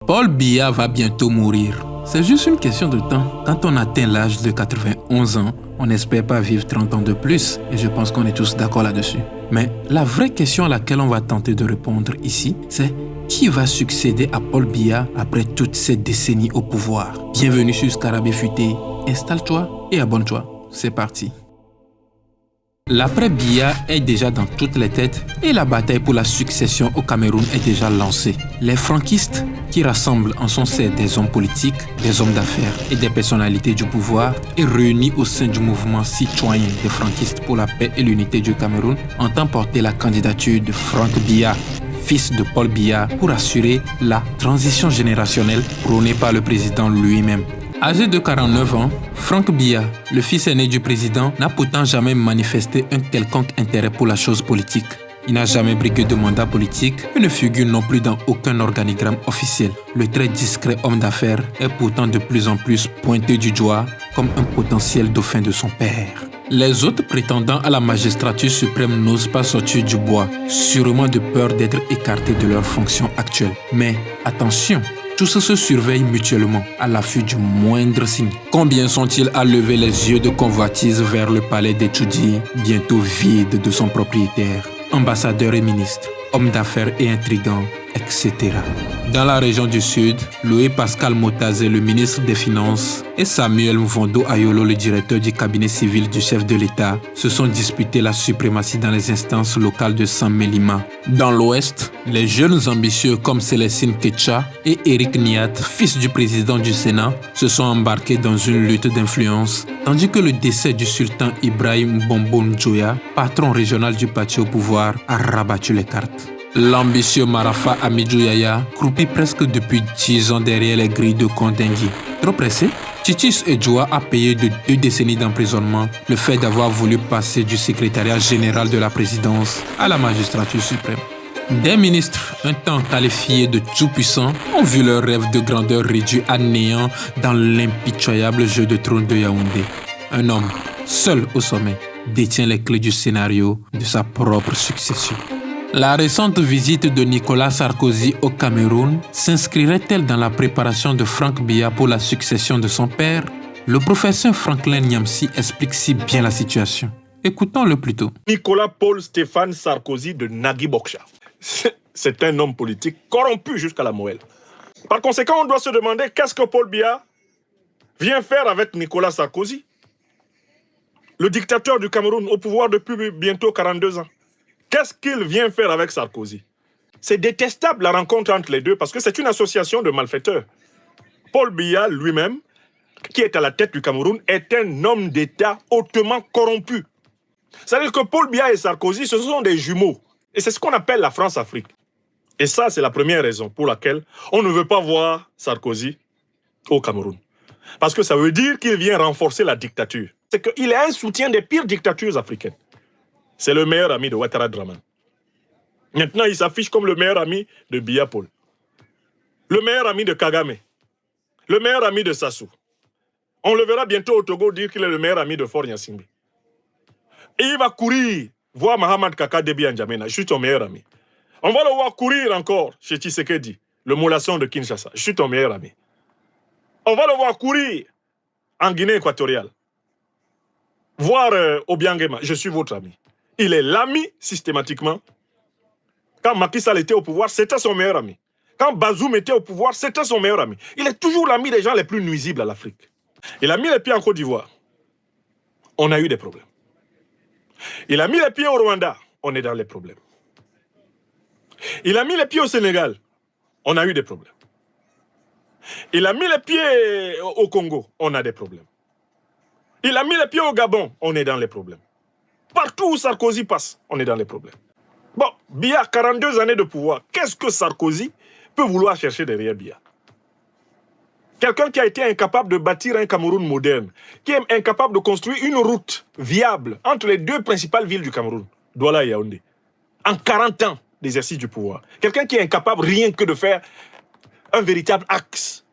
Paul Biya va bientôt mourir. C'est juste une question de temps. Quand on atteint l'âge de 91 ans, on n'espère pas vivre 30 ans de plus, et je pense qu'on est tous d'accord là-dessus. Mais la vraie question à laquelle on va tenter de répondre ici, c'est qui va succéder à Paul Biya après toutes ces décennies au pouvoir? Bienvenue sur Scarabée Futé, installe-toi et abonne-toi. C'est parti. L'après Biya est déjà dans toutes les têtes et la bataille pour la succession au Cameroun est déjà lancée. Les franquistes, qui rassemblent en son sein des hommes politiques, des hommes d'affaires et des personnalités du pouvoir, et réunis au sein du mouvement citoyen des franquistes pour la paix et l'unité du Cameroun, entendent porter la candidature de Frank Biya, fils de Paul Biya, pour assurer la transition générationnelle prônée par le président lui-même. Âgé de 49 ans, Frank Biya, le fils aîné du président, n'a pourtant jamais manifesté un quelconque intérêt pour la chose politique. Il n'a jamais brigué de mandat politique et ne figure non plus dans aucun organigramme officiel. Le très discret homme d'affaires est pourtant de plus en plus pointé du doigt comme un potentiel dauphin de son père. Les autres prétendants à la magistrature suprême n'osent pas sortir du bois, sûrement de peur d'être écartés de leurs fonctions actuelles. Mais attention, tous se surveillent mutuellement à l'affût du moindre signe. Combien sont-ils à lever les yeux de convoitise vers le palais d'étudier, bientôt vide de son propriétaire? Ambassadeurs et ministres, hommes d'affaires et intrigants, etc. Dans la région du Sud, Louis-Pascal Motazé, le ministre des Finances, et Samuel Mvondo Ayolo, le directeur du cabinet civil du chef de l'État, se sont disputés la suprématie dans les instances locales de Saint-Mélima. Dans l'Ouest, les jeunes ambitieux comme Célestine Ketcha et Eric Niat, fils du président du Sénat, se sont embarqués dans une lutte d'influence, tandis que le décès du sultan Ibrahim Bombo Njoya, patron régional du parti au pouvoir, a rabattu les cartes. L'ambitieux Marafa Amidou Yaya croupit presque depuis 10 ans derrière les grilles de Kondengui. Trop pressé, Titus Edjoua a payé de 2 décennies d'emprisonnement le fait d'avoir voulu passer du secrétariat général de la présidence à la magistrature suprême. Des ministres, un temps qualifiés de tout-puissants, ont vu leur rêve de grandeur réduit à néant dans l'impitoyable jeu de trône de Yaoundé. Un homme, seul au sommet, détient les clés du scénario de sa propre succession. La récente visite de Nicolas Sarkozy au Cameroun s'inscrirait-elle dans la préparation de Frank Biya pour la succession de son père? Le professeur Franklin Nyamsi explique si bien la situation. Écoutons-le plutôt. Nicolas Paul Stéphane Sarkozy de Nagui Boksha. C'est un homme politique corrompu jusqu'à la moelle. Par conséquent, on doit se demander qu'est-ce que Paul Biya vient faire avec Nicolas Sarkozy, le dictateur du Cameroun au pouvoir depuis bientôt 42 ans. Qu'est-ce qu'il vient faire avec Sarkozy? C'est détestable la rencontre entre les deux parce que c'est une association de malfaiteurs. Paul Biya lui-même, qui est à la tête du Cameroun, est un homme d'État hautement corrompu. C'est-à-dire que Paul Biya et Sarkozy, ce sont des jumeaux. Et c'est ce qu'on appelle la France-Afrique. Et ça, c'est la première raison pour laquelle on ne veut pas voir Sarkozy au Cameroun. Parce que ça veut dire qu'il vient renforcer la dictature. C'est qu'il est un soutien des pires dictatures africaines. C'est le meilleur ami de Ouattara Draman. Maintenant, il s'affiche comme le meilleur ami de Biya Paul. Le meilleur ami de Kagame. Le meilleur ami de Sassou. On le verra bientôt au Togo dire qu'il est le meilleur ami de Faure Gnassingbé. Et il va courir voir Mahamad Kaka Déby N'Djamena. Je suis ton meilleur ami. On va le voir courir encore chez Tshisekedi, le mollasson de Kinshasa. Je suis ton meilleur ami. On va le voir courir en Guinée équatoriale. Voir Obiangema. Je suis votre ami. Il est l'ami systématiquement. Quand Macky Sall était au pouvoir, c'était son meilleur ami. Quand Bazoum était au pouvoir, c'était son meilleur ami. Il est toujours l'ami des gens les plus nuisibles à l'Afrique. Il a mis les pieds en Côte d'Ivoire. On a eu des problèmes. Il a mis les pieds au Rwanda. On est dans les problèmes. Il a mis les pieds au Sénégal. On a eu des problèmes. Il a mis les pieds au Congo. On a des problèmes. Il a mis les pieds au Gabon. On est dans les problèmes. Partout où Sarkozy passe, on est dans les problèmes. Bon, Biya, 42 années de pouvoir. Qu'est-ce que Sarkozy peut vouloir chercher derrière Biya? Quelqu'un qui a été incapable de bâtir un Cameroun moderne, qui est incapable de construire une route viable entre les 2 principales villes du Cameroun, Douala et Yaoundé, en 40 ans d'exercice du pouvoir. Quelqu'un qui est incapable rien que de faire un véritable axe,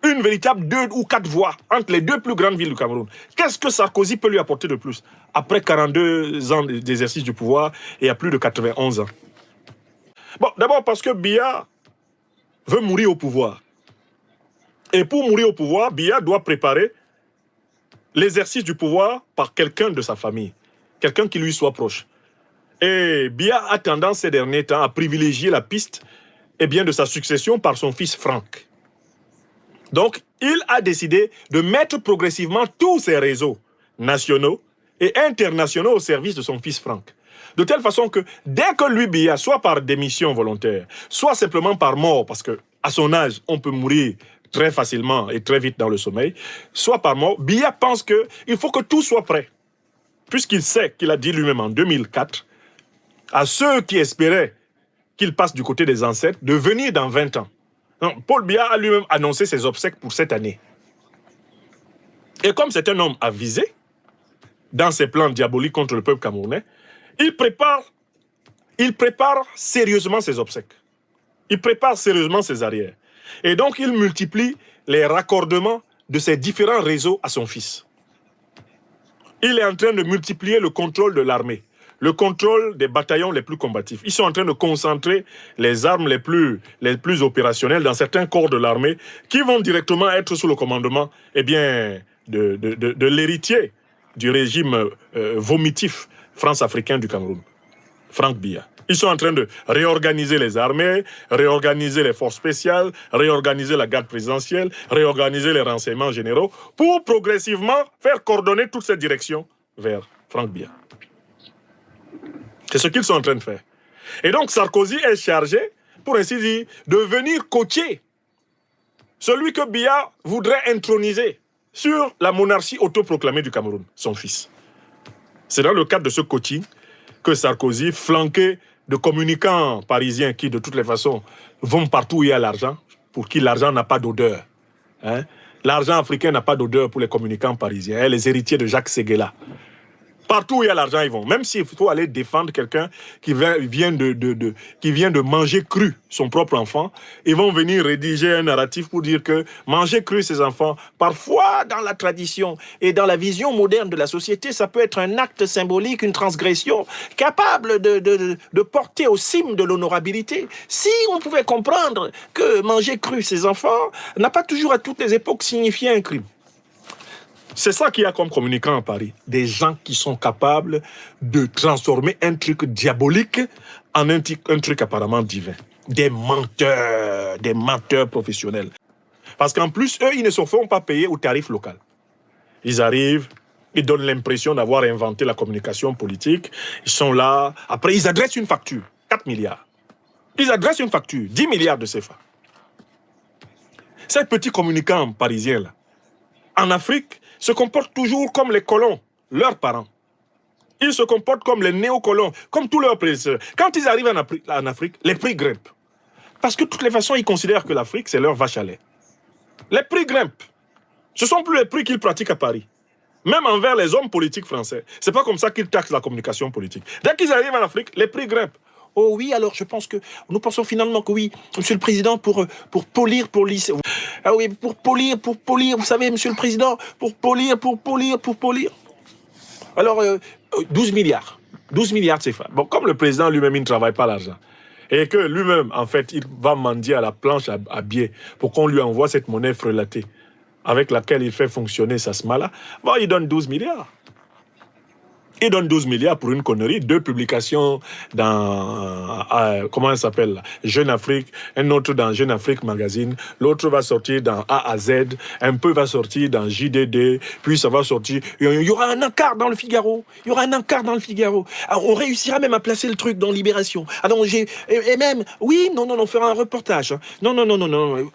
une véritable 2 ou 4 voies entre les 2 plus grandes villes du Cameroun. Qu'est-ce que Sarkozy peut lui apporter de plus après 42 ans d'exercice du pouvoir et à plus de 91 ans? Bon, d'abord parce que Biya veut mourir au pouvoir. Et pour mourir au pouvoir, Biya doit préparer l'exercice du pouvoir par quelqu'un de sa famille, quelqu'un qui lui soit proche. Et Biya a tendance ces derniers temps à privilégier la piste de sa succession par son fils Franck. Donc, il a décidé de mettre progressivement tous ses réseaux nationaux et internationaux au service de son fils Franck. De telle façon que dès que lui, Biya, soit par démission volontaire, soit simplement par mort, parce qu'à son âge, on peut mourir très facilement et très vite dans le sommeil, soit par mort, Biya pense qu'il faut que tout soit prêt. Puisqu'il sait qu'il a dit lui-même en 2004 à ceux qui espéraient qu'il passe du côté des ancêtres de venir dans 20 ans. Donc, Paul Biya a lui-même annoncé ses obsèques pour cette année. Et comme c'est un homme avisé dans ses plans diaboliques contre le peuple camerounais, il prépare sérieusement ses obsèques. Il prépare sérieusement ses arrières. Et donc, il multiplie les raccordements de ses différents réseaux à son fils. Il est en train de multiplier le contrôle de l'armée, le contrôle des bataillons les plus combatifs. Ils sont en train de concentrer les armes les plus opérationnelles dans certains corps de l'armée qui vont directement être sous le commandement de l'héritier du régime vomitif france-africain du Cameroun, Franck Biya. Ils sont en train de réorganiser les armées, réorganiser les forces spéciales, réorganiser la garde présidentielle, réorganiser les renseignements généraux pour progressivement faire coordonner toutes ces directions vers Franck Biya. C'est ce qu'ils sont en train de faire. Et donc Sarkozy est chargé, pour ainsi dire, de venir coacher celui que Biya voudrait introniser sur la monarchie autoproclamée du Cameroun, son fils. C'est dans le cadre de ce coaching que Sarkozy, flanqué de communicants parisiens qui, de toutes les façons, vont partout où il y a l'argent, pour qui l'argent n'a pas d'odeur. Hein? L'argent africain n'a pas d'odeur pour les communicants parisiens, les héritiers de Jacques Séguéla. Partout où il y a l'argent, ils vont. Même s'il faut aller défendre quelqu'un qui vient de manger cru son propre enfant, ils vont venir rédiger un narratif pour dire que manger cru ses enfants, parfois dans la tradition et dans la vision moderne de la société, ça peut être un acte symbolique, une transgression capable de porter au cime de l'honorabilité. Si on pouvait comprendre que manger cru ses enfants n'a pas toujours à toutes les époques signifié un crime. C'est ça qu'il y a comme communicant à Paris. Des gens qui sont capables de transformer un truc diabolique en un truc apparemment divin. Des menteurs professionnels. Parce qu'en plus, eux, ils ne se font pas payer au tarif local. Ils arrivent, ils donnent l'impression d'avoir inventé la communication politique. Ils sont là. Après, ils adressent une facture. 4 milliards. Ils adressent une facture. 10 milliards de CFA. Ces petits communicants parisiens-là, en Afrique, se comportent toujours comme les colons, leurs parents. Ils se comportent comme les néocolons, comme tous leurs prédécesseurs. Quand ils arrivent en Afrique, les prix grimpent. Parce que de toutes les façons, ils considèrent que l'Afrique, c'est leur vache à lait. Les prix grimpent. Ce ne sont plus les prix qu'ils pratiquent à Paris. Même envers les hommes politiques français. Ce n'est pas comme ça qu'ils taxent la communication politique. Dès qu'ils arrivent en Afrique, les prix grimpent. Oh oui, alors je pense que nous pensons finalement que oui, Monsieur le Président, pour polir, pour lisser. Ah oui, pour polir, vous savez, Monsieur le Président, pour polir. Alors, 12 milliards. 12 milliards de CFA. Bon, comme le président lui-même, il ne travaille pas l'argent. Et que lui-même, en fait, il va mendier à la planche à biais pour qu'on lui envoie cette monnaie frelatée avec laquelle il fait fonctionner sa SMALA. Bon, il donne 12 milliards. Il donne 12 milliards pour une connerie, 2 publications dans, comment elle s'appelle, Jeune Afrique, un autre dans Jeune Afrique Magazine, l'autre va sortir dans A à Z, un peu va sortir dans JDD, puis ça va sortir, il y aura un encart dans le Figaro, Alors, on réussira même à placer le truc dans Libération. Alors, et même, oui, non, on fera un reportage. Non,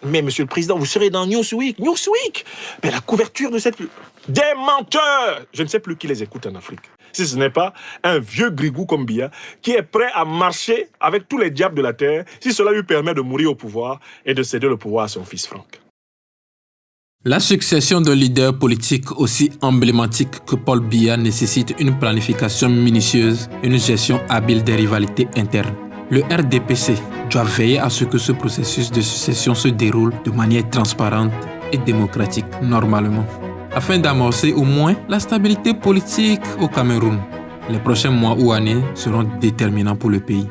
mais Monsieur le Président, vous serez dans Newsweek, mais la couverture de cette... Des menteurs! Je ne sais plus qui les écoute en Afrique. Si ce n'est pas un vieux grigou comme Biya qui est prêt à marcher avec tous les diables de la terre si cela lui permet de mourir au pouvoir et de céder le pouvoir à son fils Franck. La succession de leaders politiques aussi emblématiques que Paul Biya nécessite une planification minutieuse et une gestion habile des rivalités internes. Le RDPC doit veiller à ce que ce processus de succession se déroule de manière transparente et démocratique normalement, afin d'amorcer au moins la stabilité politique au Cameroun. Les prochains mois ou années seront déterminants pour le pays.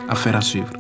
Affaire à suivre.